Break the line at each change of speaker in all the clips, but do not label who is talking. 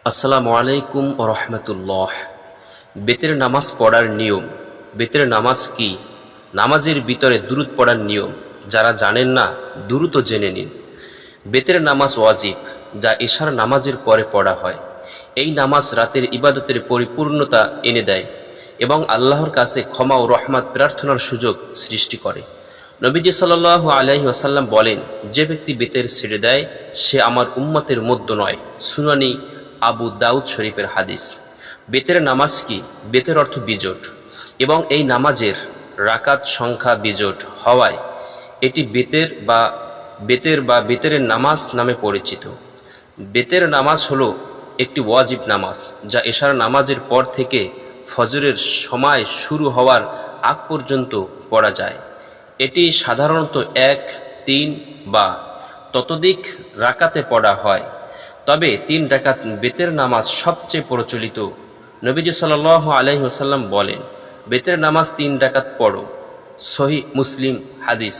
আসসালামু আলাইকুম ওয়া রাহমাতুল্লাহ। বেতের নামাজ পড়ার নিয়ম। বেতের নামাজ কি? নামাজের ভিতরে দুরূদ পড়ার নিয়ম। যারা জানেন না, দ্রুত জেনে নিন। বেতের নামাজ ওয়াজিব, যা এশার নামাজের পরে পড়া হয়। এই নামাজ রাতের ইবাদতের পরিপূর্ণতা এনে দেয় এবং আল্লাহর কাছে ক্ষমা ও রহমত প্রার্থনার সুযোগ সৃষ্টি করে। নবীজি সাল্লাল্লাহু আলাইহি ওয়াসাল্লাম বলেন, যে ব্যক্তি বেতের ছেড়ে দেয় সে আমার উম্মতের মধ্য নয়। সুনানি আবু দাউদ শরীফের হাদিস। বেতের নামাজ কি? বেতের অর্থ বিজোট এবং এই নামাজের রাকাত সংখ্যা বিজোট হওয়ায় এটি বেতের নামাজ নামে পরিচিত। বেতের নামাজ হলো একটি ওয়াজিব নামাজ, যা এশার নামাজের পর থেকে ফজরের সময় শুরু হওয়ার আগ পর্যন্ত পড়া যায়। এটি সাধারণত 1, 3 বা ততোধিক রাকাতে পড়া হয়, তবে 3 রাকাত বেতের নামাজ সবচেয়ে প্রচলিত। নবীজি সাল্লাল্লাহু আলাইহি ওয়াসাল্লাম বলেন, বেতের নামাজ 3 রাকাত পড়ো। সহিহ মুসলিম হাদিস।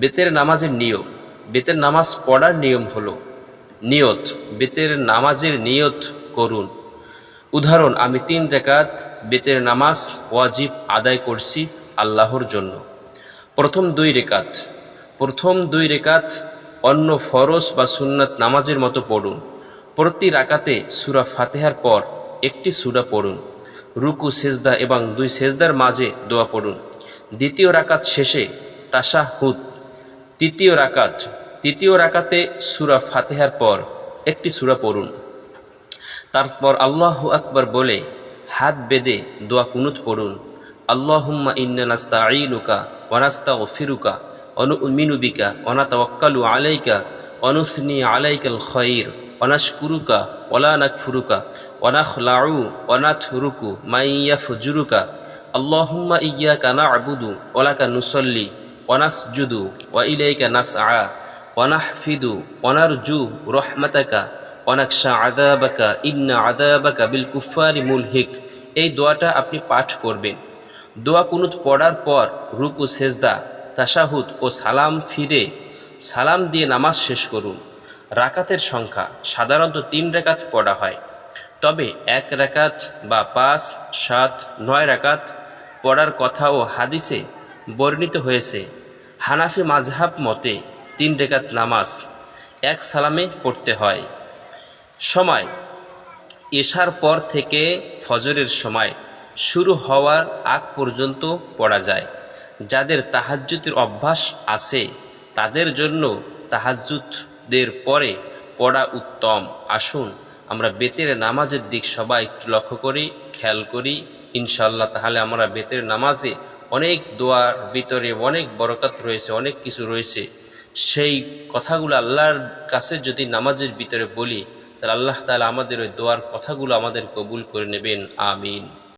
বেতের নামাজের নিয়ম। বেতের নামাজ পড়ার নিয়ম হলো নিয়ত। বেতের নামাজের নিয়ত করুন। উদাহরণ, আমি 3 রাকাত বেতের নামাজ ওয়াজিব আদায় করছি আল্লাহর জন্য। প্রথম 2 রেকাত অন্য ফরজ বা সুন্নাত নামাজের মতো পড়ুন। প্রতি রাকাতে সূরা ফাতিহার পর একটি সূরা পড়ুন। রুকু, সেজদা এবং 2 সেজদার মাঝে দোয়া পড়ুন। দ্বিতীয় রাকাত শেষে তাশাহুদ। তৃতীয় রাকাতে সূরা ফাতিহার পর একটি সূরা পড়ুন। তারপর আল্লাহু আকবার বলে হাত বেঁধে দোয়া কুনুত পড়ুন। আল্লাহুম্মা ইন্না নাস্তাঈনুকা ওয়া নাস্তাগফিরুকা ওয়া নু'মিনু বিকা ওয়া নাতাওয়াক্কালু আলাইকা ওয়া নুসনি আলাইকাল খায়র ওয়া নাশকুরুকা ওয়া লা নাকফুরুকা ওয়া নাখলাউ ওয়া নাতরুকু মান ইয়াফজুরুকা। আল্লাহুম্মা ইয়্যাকা না'বুদু ওয়া লাকা নুসাল্লি ওয়া নাসজুদু ওয়া ইলাইকা নাসআ ওয়া নাহফিদু ওয়া নারজু রাহমাতাকা ওয়া নাখশা আযাবাকা ইন্না আযাবাকা বিল কুফারি মুলহিক। এই দোয়াটা আপনি পাঠ করবেন। দোয়া কুনুত পড়ার পর রুকু, সেজদা, তাশাহুদ ও সালাম দিয়ে নামাজ শেষ করুন। রাকাতের সংখ্যা সাধারণত 3 রাকাত পড়া হয়, তবে 1 রাকাত বা 5, 7, 9 রাকাত পড়ার কথাও হাদিসে বর্ণিত হয়েছে। হানাফি মাযহাব মতে 3 রাকাত নামাজ 1 সালামে পড়তে হয়। সময় এশার পর থেকে ফজরের সময় শুরু হওয়ার আগ পর্যন্ত পড়া যায়। যাদের তাহাজ্জুদের অভ্যাস আছে তাদের জন্য তাহাজ্জুদের পরে পড়া উত্তম। আসুন আমরা বেতের নামাজের দিক সবাই একটু লক্ষ্য করি, খেয়াল করি। ইনশাআল্লাহ তাহলে আমরা বেতের নামাজে অনেক দোয়ার ভিতরে অনেক বরকত রয়েছে, অনেক কিছু রয়েছে। সেই কথাগুলো আল্লাহর কাছে যদি নামাজের ভিতরে বলি, তাহলে আল্লাহ তাআলা আমাদের ওই দোয়ার কথাগুলো আমাদের কবুল করে নেবেন। আমিন।